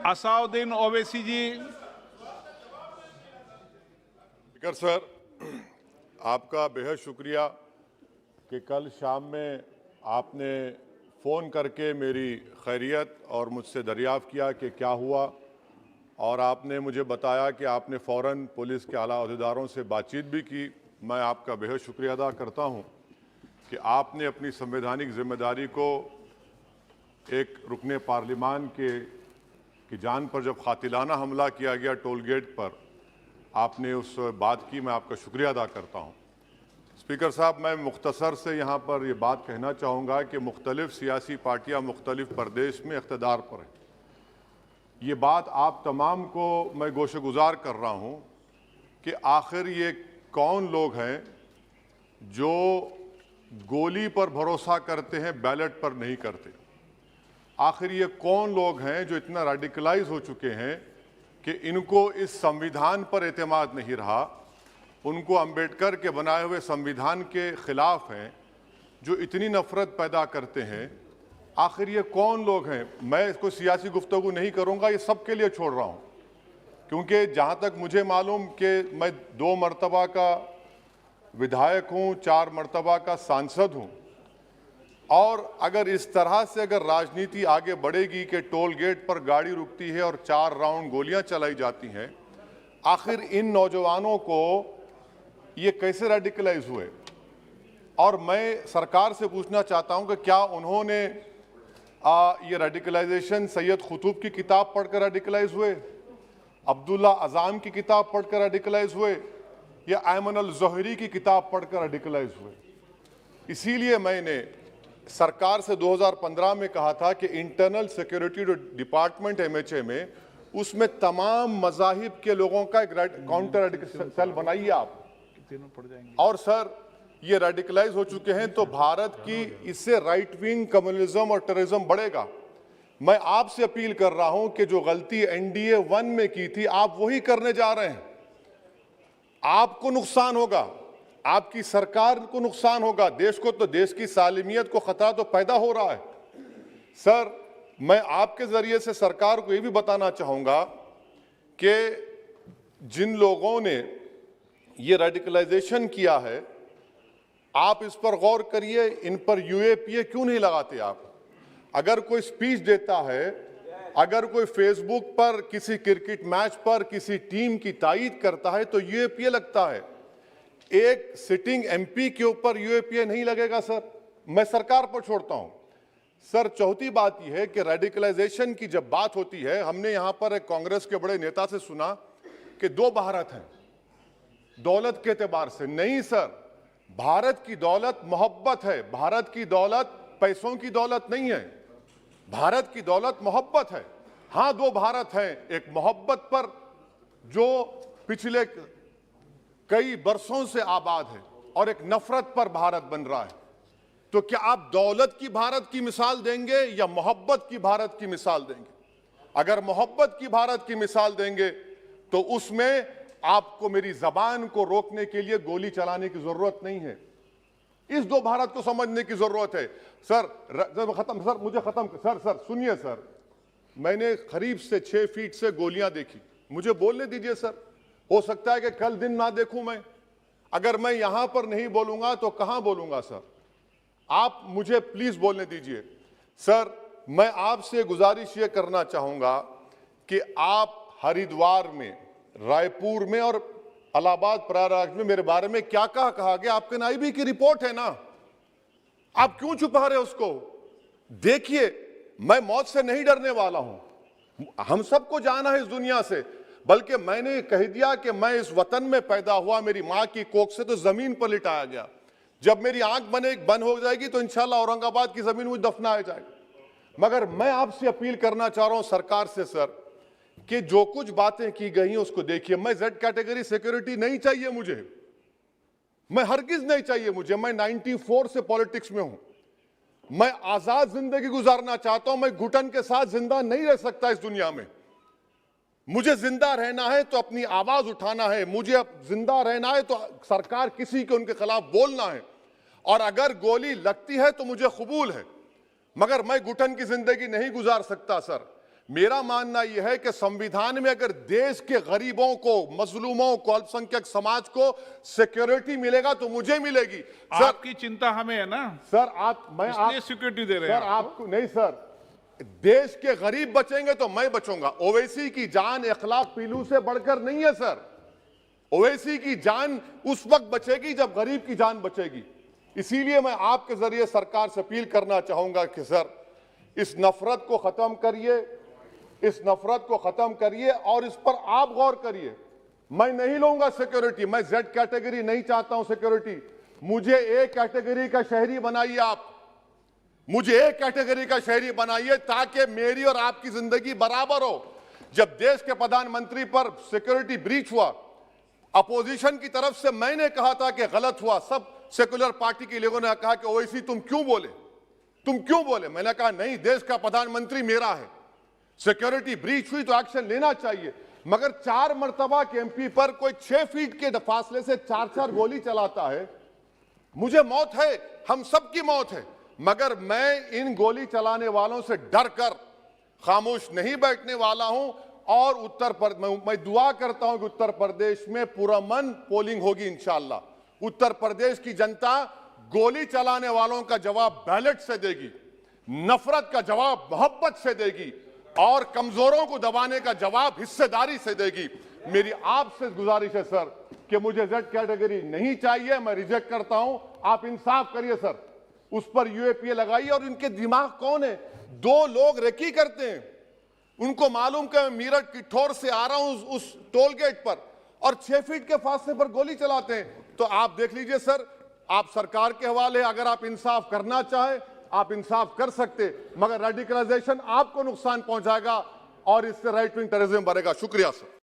असाउद्दीन ओवैसी जी। Speaker sir, आपका बेहद शुक्रिया कि कल शाम में आपने फ़ोन करके मेरी खैरियत और मुझसे दरियाफ़्त किया कि क्या हुआ, और आपने मुझे बताया कि आपने फ़ौरन पुलिस के आला अहदेदारों से बातचीत भी की। मैं आपका बेहद शुक्रिया अदा करता हूं कि आपने अपनी संवैधानिक जिम्मेदारी को एक रुकने पार्लिमान की जान पर जब कातिलाना हमला किया गया टोल गेट पर, आपने उस बात की। मैं आपका शुक्रिया अदा करता हूं। स्पीकर साहब, मैं मुख्तसर से यहाँ पर ये बात कहना चाहूँगा कि मुख्तलिफ सियासी पार्टियाँ मुख्तलिफ प्रदेश में इक़्तिदार पर हैं। ये बात आप तमाम को मैं गोशेगुजार कर रहा हूँ कि आखिर ये कौन लोग हैं जो गोली पर भरोसा करते हैं, बैलेट पर नहीं करते। आखिर ये कौन लोग हैं जो इतना रेडिकलाइज हो चुके हैं कि इनको इस संविधान पर एतमाद नहीं रहा, उनको अंबेडकर के बनाए हुए संविधान के खिलाफ हैं, जो इतनी नफरत पैदा करते हैं। आखिर ये कौन लोग हैं? मैं इसको सियासी गुफ्तगू नहीं करूंगा, ये सबके लिए छोड़ रहा हूं, क्योंकि जहां तक मुझे मालूम कि मैं 2 मरतबा का विधायक हूं, 4 मरतबा का सांसद हूं, और अगर इस तरह से अगर राजनीति आगे बढ़ेगी कि टोल गेट पर गाड़ी रुकती है और 4 राउंड गोलियां चलाई जाती हैं, आखिर इन नौजवानों को ये कैसे रेडिकलाइज हुए? और मैं सरकार से पूछना चाहता हूं कि क्या उन्होंने ये रेडिकलाइजेशन सैयद कुतुब की किताब पढ़कर रेडिकलाइज हुए, अब्दुल्ला अज़ाम की किताब पढ़कर रेडिकलाइज हुए, या अयमन अल ज़ोहरी की किताब पढ़कर रेडिकलाइज हुए? इसीलिए मैंने सरकार से 2015 में कहा था कि इंटरनल सिक्योरिटी डिपार्टमेंट MHA में, उसमें तमाम मज़ाहिब के लोगों का एक काउंटर रेडिकल सेल बनाइए आप। और सर, ये रेडिकलाइज हो चुके हैं तो भारत की इससे राइट विंग कम्युनिज्म और टेररिज्म बढ़ेगा। मैं आपसे अपील कर रहा हूं कि जो गलती NDA 1 में की थी, आप वही करने जा रहे हैं। आपको नुकसान होगा, आपकी सरकार को नुकसान होगा, देश को तो, देश की सालिमियत को खतरा तो पैदा हो रहा है। सर, मैं आपके जरिए से सरकार को यह भी बताना चाहूंगा कि जिन लोगों ने ये रेडिकलाइजेशन किया है, आप इस पर गौर करिए, इन पर UAPA क्यों नहीं लगाते आप? अगर कोई स्पीच देता है, अगर कोई फेसबुक पर किसी क्रिकेट मैच पर किसी टीम की तायीद करता है तो UAPA लगता है। एक सिटिंग MP के ऊपर UAPA नहीं लगेगा सर। मैं सरकार पर छोड़ता हूं। सर, चौथी बात यह है कि रेडिकलाइजेशन की जब बात होती है, हमने यहां पर एक कांग्रेस के बड़े नेता से सुना कि 2 भारत हैं दौलत के एतबार से। नहीं सर, भारत की दौलत मोहब्बत है। भारत की दौलत पैसों की दौलत नहीं है, भारत की दौलत मोहब्बत है। हां, 2 भारत हैं, एक मोहब्बत पर जो पिछले कई बरसों से आबाद है, और एक नफरत पर भारत बन रहा है। तो क्या आप दौलत की भारत की मिसाल देंगे या मोहब्बत की भारत की मिसाल देंगे? अगर मोहब्बत की भारत की मिसाल देंगे तो उसमें आपको मेरी जबान को रोकने के लिए गोली चलाने की जरूरत नहीं है। इस 2 भारत को समझने की जरूरत है। सर, सर सुनिए सर, मैंने करीब से 6 फीट से गोलियां देखी। मुझे बोलने दीजिए सर, हो सकता है कि कल दिन ना देखूं मैं। अगर मैं यहां पर नहीं बोलूंगा तो कहां बोलूंगा सर? आप मुझे प्लीज बोलने दीजिए। सर, मैं आपसे गुजारिश ये करना चाहूंगा कि आप हरिद्वार में, रायपुर में और इलाहाबाद प्रयागराज में मेरे बारे में क्या कहा गया? आपके NIB की रिपोर्ट है ना, आप क्यों छुपा रहे उसको? देखिए, मैं मौत से नहीं डरने वाला हूं, हम सबको जाना है इस दुनिया से। बल्कि मैंने कह दिया कि मैं इस वतन में पैदा हुआ, मेरी मां की कोख से तो जमीन पर लिटाया गया। जब मेरी आंख बंद हो जाएगी तो इंशाल्लाह औरंगाबाद की जमीन मुझे दफनाया जाएगा। मगर मैं आपसे अपील करना चाह रहा हूं सरकार से सर, कि जो कुछ बातें की गई हैं उसको देखिए। मैं Z कैटेगरी सिक्योरिटी नहीं चाहिए मुझे, मैं हरगिज नहीं चाहिए मुझे। मैं 94 से पॉलिटिक्स में हूं, मैं आजाद जिंदगी गुजारना चाहता हूं। मैं घुटन के साथ जिंदा नहीं रह सकता इस दुनिया में। मुझे जिंदा रहना है तो अपनी आवाज उठाना है, मुझे अब जिंदा रहना है तो सरकार किसी के उनके खिलाफ बोलना है, और अगर गोली लगती है तो मुझे कबूल है, मगर मैं घुटन की जिंदगी नहीं गुजार सकता सर। मेरा मानना यह है कि संविधान में अगर देश के गरीबों को, मजलूमों को, अल्पसंख्यक समाज को सिक्योरिटी मिलेगा तो मुझे मिलेगी। सर, आपकी चिंता हमें है ना सर इसलिए सिक्योरिटी दे रहे हैं सर आपको नहीं सर, देश के गरीब बचेंगे तो मैं बचूंगा। ओवैसी की जान इखलाक पीलू से बढ़कर नहीं है सर। ओवैसी की जान उस वक्त बचेगी जब गरीब की जान बचेगी। इसीलिए मैं आपके जरिए सरकार से अपील करना चाहूंगा कि सर इस नफरत को खत्म करिए, इस नफरत को खत्म करिए और इस पर आप गौर करिए। मैं नहीं लूंगा सिक्योरिटी, मैं जेड कैटेगरी नहीं चाहता हूं सिक्योरिटी। मुझे ए कैटेगरी का शहरी बनाइए आप, मुझे ए कैटेगरी का शहरी बनाइए ताकि मेरी और आपकी जिंदगी बराबर हो। जब देश के प्रधानमंत्री पर सिक्योरिटी ब्रीच हुआ, अपोजिशन की तरफ से मैंने कहा था कि गलत हुआ। सब सेकुलर पार्टी के लोगों ने कहा कि ओवैसी तुम क्यों बोले, तुम क्यों बोले। मैंने कहा नहीं, देश का प्रधानमंत्री मेरा है, सिक्योरिटी ब्रीच हुई तो एक्शन लेना चाहिए। मगर 4 मर्तबा के एमपी पर कोई 6 फीट के फासले से 4-4 गोली चलाता है। मुझे मौत है, हम सबकी मौत है, मगर मैं इन गोली चलाने वालों से डर कर खामोश नहीं बैठने वाला हूं। और मैं दुआ करता हूं कि उत्तर प्रदेश में पुरअमन पोलिंग होगी इंशाअल्लाह। उत्तर प्रदेश की जनता गोली चलाने वालों का जवाब बैलेट से देगी, नफरत का जवाब मोहब्बत से देगी और कमजोरों को दबाने का जवाब हिस्सेदारी से देगी। मेरी आपसे गुजारिश है सर कि मुझे जेड कैटेगरी नहीं चाहिए, मैं रिजेक्ट करता हूं। आप इंसाफ करिए सर, उस पर यूएपीए लगाइए। और इनके दिमाग कौन है? 2 लोग रेकी करते हैं, उनको मालूम कि मैं मीरठ किठौर से आ रहा हूं उस टोल गेट पर, और 6 फीट के फासले पर गोली चलाते हैं। तो आप देख लीजिए सर, आप सरकार के हवाले, अगर आप इंसाफ करना चाहे आप इंसाफ कर सकते, मगर रेडिकलाइजेशन आपको नुकसान पहुंचाएगा और इससे राइट विंग टेररिज्म बढ़ेगा। शुक्रिया सर।